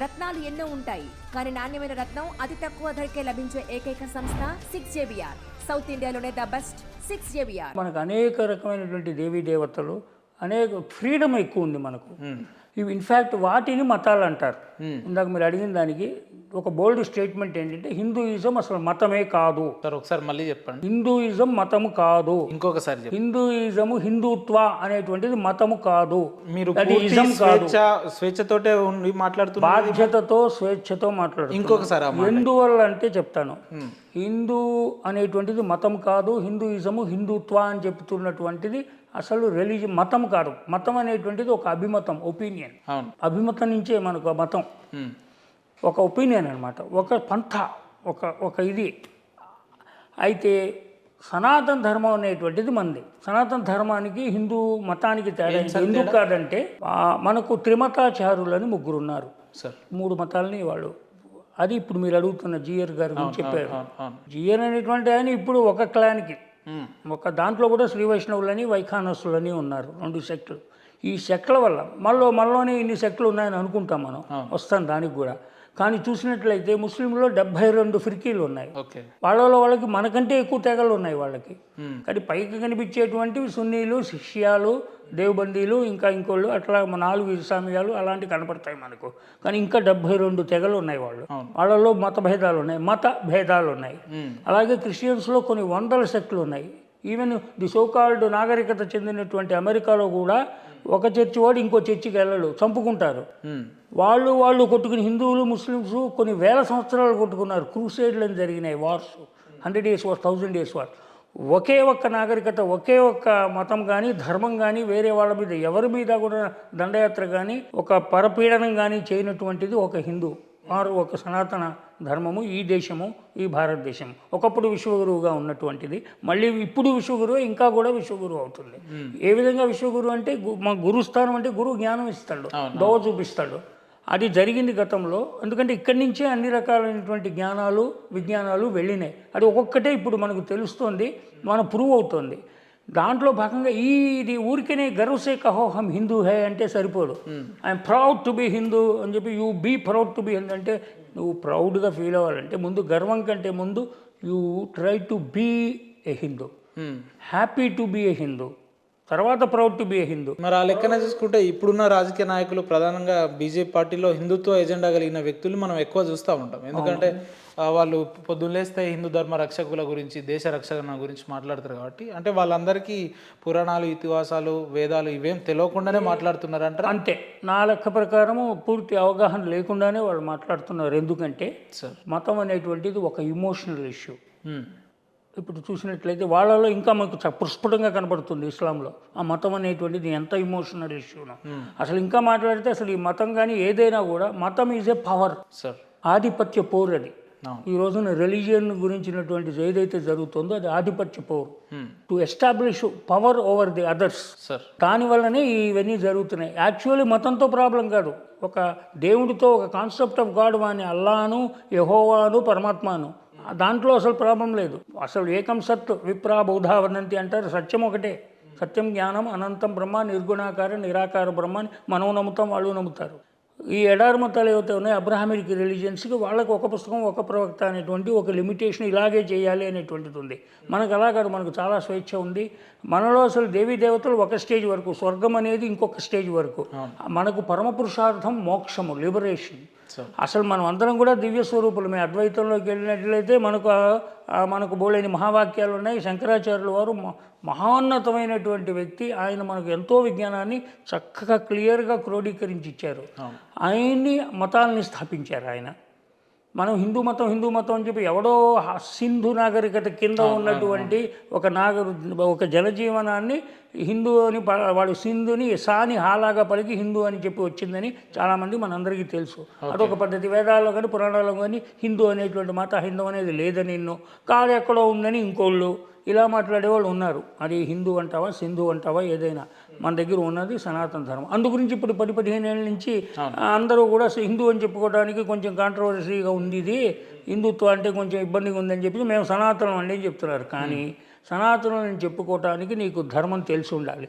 రత్నాలు ఎన్నో ఉంటాయి, కానీ నాణ్యమైన రత్నం అతి తక్కువ ధరకే లభించే ఏకైక సంస్థ 6JBR. సౌత్ ఇండియాలోనే ద బెస్ట్ 6JBR. మనకు అనేక రకమైనటువంటి దేవీ దేవతలు, అనేక ఫ్రీడమ్ ఎక్కువ ఉంది మనకు. ఇవి ఇన్ఫ్యాక్ట్ వాటిని మతాలు అంటారు. ఇందాక మీరు అడిగిన దానికి ఒక బోల్డ్ స్టేట్మెంట్ ఏంటంటే హిందూయిజం అసలు మతమే కాదు. సార్ ఒకసారి మళ్ళీ చెప్పండి. హిందూయిజం మతము కాదు. ఇంకొకసారి చెప్పండి. హిందూయిజము హిందుత్వ అనేటువంటిది మతము కాదు. మీరు అది ఇజం కాదు. స్వేచ్ఛతోటే ఉండి మాట్లాడుతున్నారు, బాధ్యతతో స్వేచ్ఛతో మాట్లాడుతున్నారు. ఇంకొకసారి ఎందువల్ల అంటే చెప్తాను. హిందూ అనేటువంటిది మతం కాదు, హిందూయిజము హిందుత్వ అని చెప్తున్నటువంటిది అసలు రిలీజియన్ మతం కాదు. మతం అనేటువంటిది ఒక అభిమతం, ఒపీనియన్. అభిమతం నుంచే మనకు మతం ఒక ఒపీనియన్ అనమాట, ఒక పంథ, ఒక ఇది. అయితే సనాతన ధర్మం అనేటువంటిది మంది. సనాతన ధర్మానికి హిందూ మతానికి తేడా ఎందుకు కాదంటే మనకు త్రిమతాచారులని ముగ్గురు ఉన్నారు. 3 మతాలని వాళ్ళు. అది ఇప్పుడు మీరు అడుగుతున్న జిఆర్ గారి గురించి చెప్పారు. జిఆర్ అనేటువంటి ఆయన ఇప్పుడు ఒక క్లాన్కి, ఒక దాంట్లో కూడా శ్రీ వైష్ణవులని వైఖానసులని ఉన్నారు, 2 సెక్టులు. ఈ సెక్ట్ల వల్ల మనలోనే ఇన్ని సెక్టులు ఉన్నాయని అనుకుంటాం మనం, వస్తాం దానికి కూడా. కానీ చూసినట్లయితే ముస్లింలో 72 ఫిర్కీలు ఉన్నాయి. వాళ్ళకి మనకంటే ఎక్కువ తెగలు ఉన్నాయి వాళ్ళకి. కానీ పైకి కనిపించేటువంటివి సున్నీలు, శిష్యాలు, దేవబందీలు, ఇంకా ఇంకోళ్ళు, అట్లా 4 ఇస్లామియాలు అలాంటివి కనపడతాయి మనకు. కానీ ఇంకా 72 తెగలు ఉన్నాయి వాళ్ళలో మత భేదాలు ఉన్నాయి. అలాగే క్రిస్టియన్స్లో కొన్ని వందల సెక్టులు ఉన్నాయి. ఈవెన్ ది సోకాల్డ్ నాగరికత చెందినటువంటి అమెరికాలో కూడా ఒక చర్చి వాడు ఇంకో చర్చికి వెళ్ళడు, చంపుకుంటారు. వాళ్ళు కొట్టుకుని, హిందువులు ముస్లిమ్స్ కొన్ని వేల సంవత్సరాలు కొట్టుకున్నారు. క్రూసేడ్లని జరిగినాయి, wars, 100 days war, 1000 days war. ఒకే ఒక్క నాగరికత, ఒకే ఒక్క మతం కానీ ధర్మం కానీ వేరే వాళ్ళ మీద ఎవరి మీద కూడా దండయాత్ర కానీ ఒక పరపీడనం కానీ చేయనటువంటిది ఒక హిందూ వారు, ఒక సనాతన ధర్మము, ఈ దేశము, ఈ భారతదేశం. ఒకప్పుడు విశ్వగురువుగా ఉన్నటువంటిది మళ్ళీ ఇప్పుడు విశ్వగురువు, ఇంకా కూడా విశ్వగురువు అవుతుంది. ఏ విధంగా విశ్వగురువు అంటే మా గురుస్థానం అంటే గురువు జ్ఞానం ఇస్తాడు, దోవ చూపిస్తాడు. అది జరిగింది గతంలో. ఎందుకంటే ఇక్కడి నుంచే అన్ని రకాలైనటువంటి జ్ఞానాలు, విజ్ఞానాలు వెళ్ళినాయి. అది ఒక్కొక్కటే ఇప్పుడు మనకు తెలుస్తోంది, మన ప్రూవ్ అవుతుంది. దాంట్లో భాగంగా ఇది ఊరికనే గర్వసే కహో హమ్ హిందూ హే అంటే సరిపోదు. I'm proud to be Hindu అని చెప్పి you be proud to be Hindu అంటే, నువ్వు ప్రౌడ్గా ఫీల్ అవ్వాలంటే ముందు గర్వం కంటే ముందు you try to be a Hindu, happy to be a Hindu, తర్వాత proud to be a Hindu. మరి ఆ లెక్కన చూసుకుంటే ఇప్పుడున్న రాజకీయ నాయకులు ప్రధానంగా బీజేపీ పార్టీలో హిందుత్వ ఎజెండా కలిగిన వ్యక్తులు మనం ఎక్కువ చూస్తూ ఉంటాం. ఎందుకంటే వాళ్ళు పొద్దున్నేస్తే హిందూ ధర్మ రక్షకుల గురించి, దేశ రక్షణ గురించి మాట్లాడతారు కాబట్టి, అంటే వాళ్ళందరికీ పురాణాలు, ఇతిహాసాలు, వేదాలు ఇవేం తెలియకుండానే మాట్లాడుతున్నారంటారు. అంతే, నా లెక్క ప్రకారము పూర్తి అవగాహన లేకుండానే వాళ్ళు మాట్లాడుతున్నారు. ఎందుకంటే మతం అనేటువంటిది ఒక ఇమోషనల్ ఇష్యూ. ఇప్పుడు చూసినట్లయితే వాళ్ళలో ఇంకా మనకు ప్రస్ఫుటంగా కనబడుతుంది ఇస్లాంలో ఆ మతం అనేటువంటిది ఎంత ఇమోషనల్ ఇష్యూనో. అసలు ఇంకా మాట్లాడితే అసలు ఈ మతం కానీ ఏదైనా కూడా మతం ఈజ్ ఏ పవర్, ఆధిపత్య పోరు. అది ఈ రోజున రిలీజియన్ గురించినటువంటి ఏదైతే జరుగుతుందో అది ఆధిపత్య పోరు, to establish power over the others. దానివల్లనే ఇవన్నీ జరుగుతున్నాయి. యాక్చువల్లీ మతంతో ప్రాబ్లం కాదు, ఒక దేవుడితో, ఒక కాన్సెప్ట్ ఆఫ్ గాడ్ వాని అల్లాను, యెహోవాను, పరమాత్మను, దాంట్లో అసలు ప్రాబ్లం లేదు. అసలు ఏకం సత్ విప్రా బౌధా వదంతి అంటారు. సత్యం ఒకటే, సత్యం జ్ఞానం అనంతం బ్రహ్మ, నిర్గుణాకార నిరాకార బ్రహ్మ అని మనం నమ్ముతాం, వాళ్ళు నమ్ముతారు. ఈ ఎడారి మతాలు ఏవైతే ఉన్నాయో అబ్రహామిక్ రిలీజియన్స్కి వాళ్ళకి ఒక పుస్తకం, ఒక ప్రవక్త అనేటువంటి ఒక లిమిటేషన్, ఇలాగే చేయాలి అనేటువంటిది ఉంది. మనకు అలా కాదు, మనకు చాలా స్వేచ్ఛ ఉంది. మనలో అసలు దేవీ దేవతలు ఒక స్టేజ్ వరకు, స్వర్గం అనేది ఇంకొక స్టేజ్ వరకు. మనకు పరమ పురుషార్థం మోక్షము, లిబరేషన్. అసలు మనం అందరం కూడా దివ్య స్వరూపులమే. అద్వైతంలోకి వెళ్ళినట్లయితే మనకు బోలేని మహావాక్యాలు ఉన్నాయి. శంకరాచార్యుల వారు మహోన్నతమైనటువంటి వ్యక్తి. ఆయన మనకు ఎంతో విజ్ఞానాన్ని చక్కగా క్లియర్గా క్రోడీకరించి ఇచ్చారు. ఆయన్ని మతాలని స్థాపించారు ఆయన. మనం హిందూ మతం అని చెప్పి ఎవడో సింధు నాగరికత కింద ఉన్నటువంటి ఒక జనజీవనాన్ని హిందూ అని, వాడు సింధుని సాని హాలాగా పలికి హిందూ అని చెప్పి వచ్చిందని చాలామంది మనందరికీ తెలుసు. అదొక పద్ధతి. వేదాల్లో కానీ పురాణాల్లో కానీ హిందూ అనేటువంటి మాట, హిందూ అనేది లేదని, కాదు ఎక్కడో ఉందని ఇంకోళ్ళు ఇలా మాట్లాడేవాళ్ళు ఉన్నారు. అది హిందూ అంటావా, సింధు అంటావా, ఏదైనా మన దగ్గర ఉన్నది సనాతన ధర్మం. అందు గురించి ఇప్పుడు 10-15 ఏళ్ళ నుంచి అందరూ కూడా హిందూ అని చెప్పుకోవడానికి కొంచెం కాంట్రవర్సీగా ఉంది. ఇది హిందుత్వం అంటే కొంచెం ఇబ్బందిగా ఉందని చెప్పి మేము సనాతనం అండి అని చెప్తున్నారు. కానీ సనాతనం చెప్పుకోవటానికి నీకు ధర్మం తెలిసి ఉండాలి.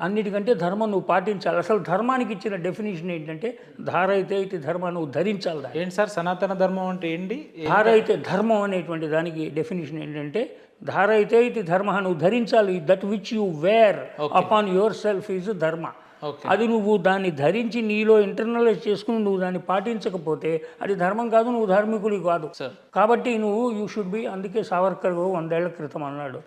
అన్నిటికంటే ధర్మం నువ్వు పాటించాలి. అసలు ధర్మానికి ఇచ్చిన డెఫినేషన్ ఏంటంటే ధారైతే ఇది ధర్మాన్ని నువ్వు ధరించాలి. దాన్ని ఏంటి సార్ సనాతన ధర్మం అంటే ఏంటి? ధారైతే ధర్మం అనేటువంటి దానికి డెఫినేషన్ ఏంటంటే ధారైతే ఇది ధర్మ నువ్వు ధరించాలి. That which you wear upon your self is dharma. అది నువ్వు దాన్ని ధరించి నీలో ఇంటర్నలైజ్ చేసుకుని నువ్వు దాన్ని పాటించకపోతే అది ధర్మం కాదు, నువ్వు ధార్మికుడి కాదు. కాబట్టి నువ్వు యూ షుడ్ బి. అందుకే సావర్కర్ 100 ఏళ్ల క్రితం అన్నాడు,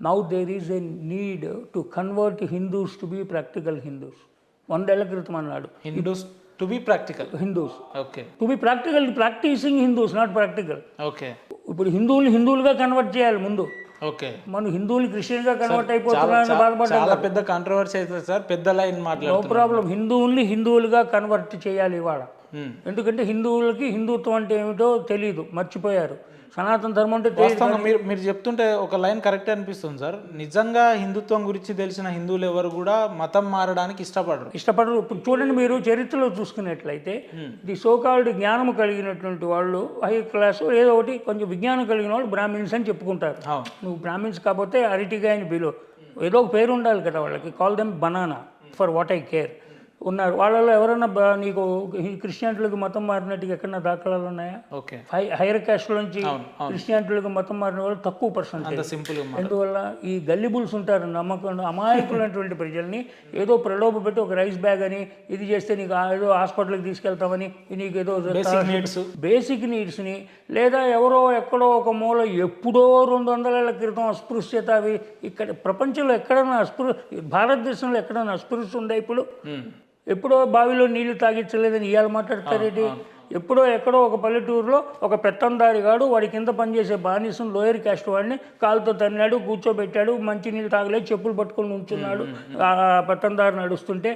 now there is a need to convert Hindus to be practical Hindus. 100 ఏళ్ల క్రితం అన్నాడు. Hindus to be practical Hindus, okay, to be practical, practicing Hindus, not practical. Okay, ఇప్పుడు హిందువులుగా కన్వర్ట్ చేయాలి ముందు. ఓకే, మనం హిందువులు క్రిస్టియన్గా కన్వర్ట్ అయిపోతున్నారని బాధపడ్డా. చాలా పెద్ద కాంట్రవర్సీ అవుతుంది సార్, పెద్ద లైన్ మాట్లాడు. No problem. హిందువులుగా కన్వర్ట్ చేయాలి ఇవాళ. ఎందుకంటే హిందువులకి హిందుత్వం అంటే ఏమిటో తెలియదు, మర్చిపోయారు. సనాతన ధర్మం అంటే వాస్తవంగా మీరు చెప్తుంటే ఒక లైన్ కరెక్ట్ అనిపిస్తుంది సార్. నిజంగా హిందుత్వం గురించి తెలిసిన హిందువులు ఎవరు కూడా మతం మారడానికి ఇష్టపడరు. ఇప్పుడు చూడండి, మీరు చరిత్రలో చూసుకున్నట్లయితే ది సోకాల్డ్ జ్ఞానం కలిగినటువంటి వాళ్ళు హై క్లాస్ ఏదో ఒకటి కొంచెం విజ్ఞానం కలిగిన వాళ్ళు బ్రాహ్మిన్స్ అని చెప్పుకుంటారు. నువ్వు బ్రాహ్మిన్స్ కాకపోతే అరటిగాయని బిలో ఏదో ఒక పేరు ఉండాలి కదా వాళ్ళకి. Call them banana for what I care ఉన్నారు. వాళ్ళలో ఎవరన్నా నీకు క్రిస్టియానిటీలకు మతం మారినట్టుగా ఎక్కడన్నా దాఖలాలు ఉన్నాయా? ఓకే, హైయర్ క్యాస్ట్ నుంచి క్రిస్టియానిటీలకు మతం మారిన వాళ్ళు తక్కువ పర్సెంట్. సింపుల్. ఎందువల్ల ఈ గల్లిబుల్స్ ఉంటారు, నమ్మకం అమాయకులైనటువంటి ప్రజల్ని ఏదో ప్రలోభ పెట్టి ఒక రైస్ బ్యాగ్ అని ఇది చేస్తే నీకు ఏదో హాస్పిటల్కి తీసుకెళ్తామని, నీకు ఏదో బేసిక్ నీడ్స్ని, లేదా ఎవరో ఎక్కడో ఒక మూల ఎప్పుడో 200 ఏళ్ల క్రితం అస్పృశ్యత అవి ఇక్కడ ప్రపంచంలో ఎక్కడన్నా భారతదేశంలో ఎక్కడన్నా అస్పృశ్యత ఉందా? ఇప్పుడు ఎప్పుడో బావిలో నీళ్లు తాగించలేదని ఇవాళ మాట్లాడతారేంటి? ఎప్పుడో ఎక్కడో ఒక పల్లెటూరులో ఒక పెత్తందారిగాడు వాడి కింద పనిచేసే బానిసం లోయర్ క్యాస్ట్ వాడిని కాలుతో తన్నాడు, కూర్చోబెట్టాడు, మంచి నీళ్ళు తాగలేదు, చెప్పులు పట్టుకొని ఉంచున్నాడు, పెత్తందారి నడుస్తుంటే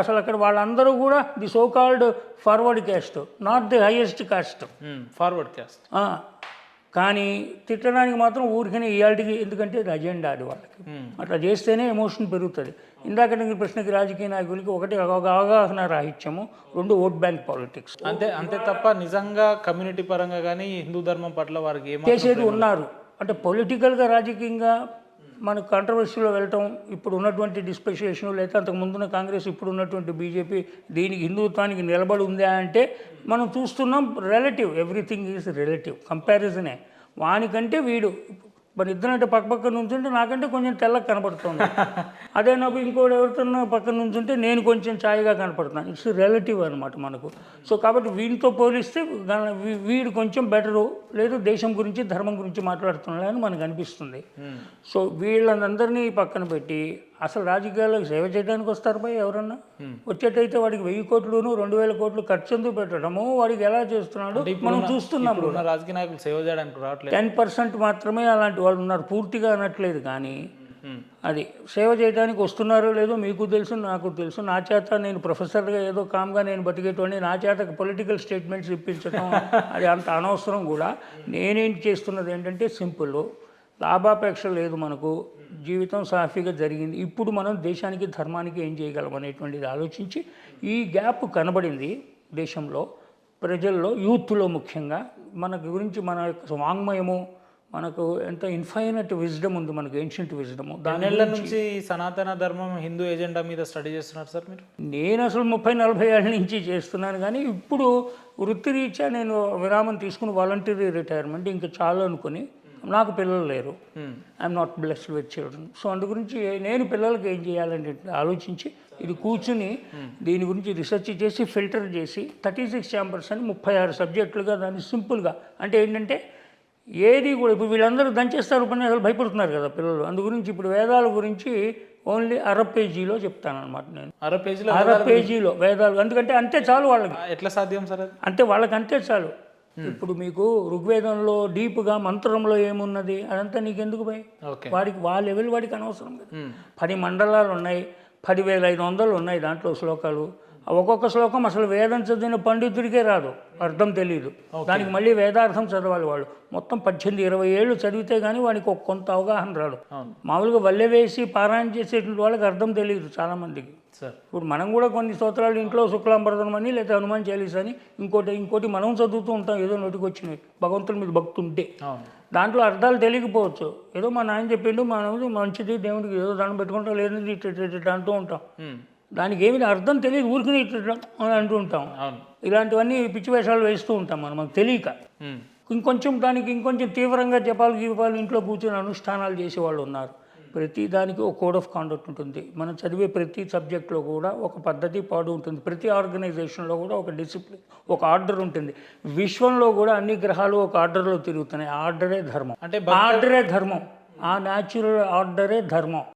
అసలు అక్కడ వాళ్ళందరూ కూడా the so called forward caste, not the highest cost, forward caste. కానీ తిట్టడానికి మాత్రం ఊరికనే ఇవాళకి, ఎందుకంటే అది అజెండా అది వాళ్ళకి. అట్లా చేస్తేనే ఎమోషన్ పెరుగుతుంది. ఇందాక ప్రశ్నకి రాజకీయ నాయకులకి ఒకటి అవగాహన రాహిత్యము, 2 ఓట్ బ్యాంక్ పాలిటిక్స్. అంతే తప్ప నిజంగా కమ్యూనిటీ పరంగా కానీ హిందూ ధర్మం పట్ల వారికి చేసేది ఉన్నారు. అంటే పొలిటికల్గా రాజకీయంగా మనకు కాంట్రవర్సీలో వెళ్ళటం, ఇప్పుడు ఉన్నటువంటి డిస్పెషేషన్, లేదా అంతకు ముందున్న కాంగ్రెస్, ఇప్పుడు ఉన్నటువంటి బీజేపీ దీనికి హిందుత్వానికి నిలబడి ఉందా అంటే మనం చూస్తున్నాం. రిలేటివ్, ఎవ్రీథింగ్ ఈజ్ రిలేటివ్, కంపారిజనే. వానికంటే వీడు మరి ఇద్దరంటే పక్క నుంచుంటే నాకంటే కొంచెం తెల్లగా కనపడుతుంది. అదే నాకు ఇంకోటి ఎవరితో పక్కన నుంచుంటే నేను కొంచెం ఛాయగా కనపడుతున్నాను. ఇట్స్ రిలేటివ్ అనమాట మనకు. సో కాబట్టి వీడితో పోలిస్తే వీడు కొంచెం బెటరు, లేదు దేశం గురించి ధర్మం గురించి మాట్లాడుతున్నాడని మనకు అనిపిస్తుంది. సో వీళ్ళందరినీ పక్కన పెట్టి అసలు రాజకీయాల్లోకి సేవ చేయడానికి వస్తారు పోయి ఎవరన్నా వచ్చేటైతే వాడికి 1000 కోట్లు 2000 కోట్లు ఖర్చు ఎందుకు పెట్టడము, వాడికి ఎలా చేస్తున్నాడు మనం చూస్తున్నాం. రాజకీయ నాయకులు సేవ చేయడానికి రావట్లేదు. 10% మాత్రమే అలాంటి వాళ్ళు ఉన్నారు, పూర్తిగా అనట్లేదు. కానీ అది సేవ చేయడానికి వస్తున్నారో లేదో మీకు తెలుసు, నాకు తెలుసు. నా చేత నేను ప్రొఫెసర్గా ఏదో కామ్గా నేను బతికేటోని, నా చేత పొలిటికల్ స్టేట్మెంట్స్ ఇప్పించడం అది అంత అనవసరం కూడా. నేనేంటి చేస్తున్నది ఏంటంటే సింపుల్, లాభాపేక్ష లేదు మనకు, జీవితం సాఫీగా జరిగింది. ఇప్పుడు మనం దేశానికి ధర్మానికి ఏం చేయగలం అనేటువంటిది ఆలోచించి ఈ గ్యాప్ కనబడింది దేశంలో, ప్రజల్లో, యూత్లో ముఖ్యంగా. మన గురించి మన యొక్క వాంగ్మయము, మనకు ఎంత ఇన్ఫైనట్ విజ్డమ్ ఉంది మనకు, ఏన్షియంట్ విజ్డము. దానిళ్ళ నుంచి సనాతన ధర్మం హిందూ ఎజెండా మీద స్టడీ చేస్తున్నారు సార్ మీరు? నేను అసలు 30-40 ఏళ్ళ నుంచి చేస్తున్నాను. కానీ ఇప్పుడు వృత్తిరీత్యా నేను విరామం తీసుకుని వాలంటీరీ రిటైర్మెంట్ ఇంకా చాలు అనుకుని, నాకు పిల్లలు లేరు, I'm not blessed with children. So అందు గురించి నేను పిల్లలకి ఏం చేయాలంటే ఆలోచించి ఇది కూర్చుని దీని గురించి రీసెర్చ్ చేసి ఫిల్టర్ చేసి 36 ఛాంబర్స్ అని 36 సబ్జెక్టులుగా దాన్ని సింపుల్గా, అంటే ఏంటంటే ఏది కూడా ఇప్పుడు వీళ్ళందరూ దంచేస్తారు పని అసలు భయపడుతున్నారు కదా పిల్లలు. అందు గురించి ఇప్పుడు వేదాల గురించి ఓన్లీ 1/2 పేజీలో చెప్తానమాట నేను. 1/2 పేజీలో వేదాలు, ఎందుకంటే అంతే చాలు వాళ్ళకి. ఎట్లా సాధ్యం సార్? అంటే వాళ్ళకి అంతే చాలు. ఇప్పుడు మీకు ఋగ్వేదంలో డీప్గా మంత్రంలో ఏమున్నది అదంతా నీకెందుకు భయ్? వాడికి వాళ్ళ లెవెల్ వాడికి అనవసరం కదా. 10 మండలాలు ఉన్నాయి, 10,500 ఉన్నాయి దాంట్లో శ్లోకాలు. ఒక్కొక్క శ్లోకం అసలు వేదం చదివిన పండితుడికే రాదు, అర్థం తెలియదు. దానికి మళ్ళీ వేదార్థం చదవాలి వాళ్ళు. మొత్తం 18-20 ఏళ్ళు చదివితే కానీ వాడికి కొంత అవగాహన రాదు. మామూలుగా వల్లె వేసి పారాయణ చేసేటువంటి వాళ్ళకి అర్థం తెలియదు చాలామందికి. సార్ ఇప్పుడు మనం కూడా కొన్ని స్తోత్రాలు ఇంట్లో శుక్లాంబరదనం అని లేదా హనుమాన్ చాలీసా అని ఇంకోటి మనం చదువుతూ ఉంటాం ఏదో నోటికి వచ్చినవి భగవంతుని మీద భక్తి ఉంటే. అవును దాంట్లో అర్థాలు తెలియకపోవచ్చు. ఏదో మా నాయన చెప్పిండు మనం మంచిది దేవుడికి ఏదో దండం పెట్టుకుంటాం లేనిది ఇట్ట అంటూ ఉంటాం. దానికి ఏమి అర్థం తెలియదు ఊరికి అని అంటూ ఉంటాం. అవును ఇలాంటివన్నీ పిచ్చి వేషాలు వేస్తూ ఉంటాం మనకు తెలియక. ఇంకొంచెం తీవ్రంగా జపాలు ఇంట్లో కూర్చొని అనుష్ఠానాలు చేసేవాళ్ళు ఉన్నారు. ప్రతి దానికి ఒక కోడ్ ఆఫ్ కాండక్ట్ ఉంటుంది. మనం చదివే ప్రతి సబ్జెక్ట్లో కూడా ఒక పద్ధతి పాడు ఉంటుంది. ప్రతి ఆర్గనైజేషన్లో కూడా ఒక డిసిప్లిన్, ఒక ఆర్డర్ ఉంటుంది. విశ్వంలో కూడా అన్ని గ్రహాలు ఒక ఆర్డర్లో తిరుగుతున్నాయి. ఆర్డరే ధర్మం. అంటే ఆర్డరే ధర్మం. ఆ న్యాచురల్ ఆర్డరే ధర్మం.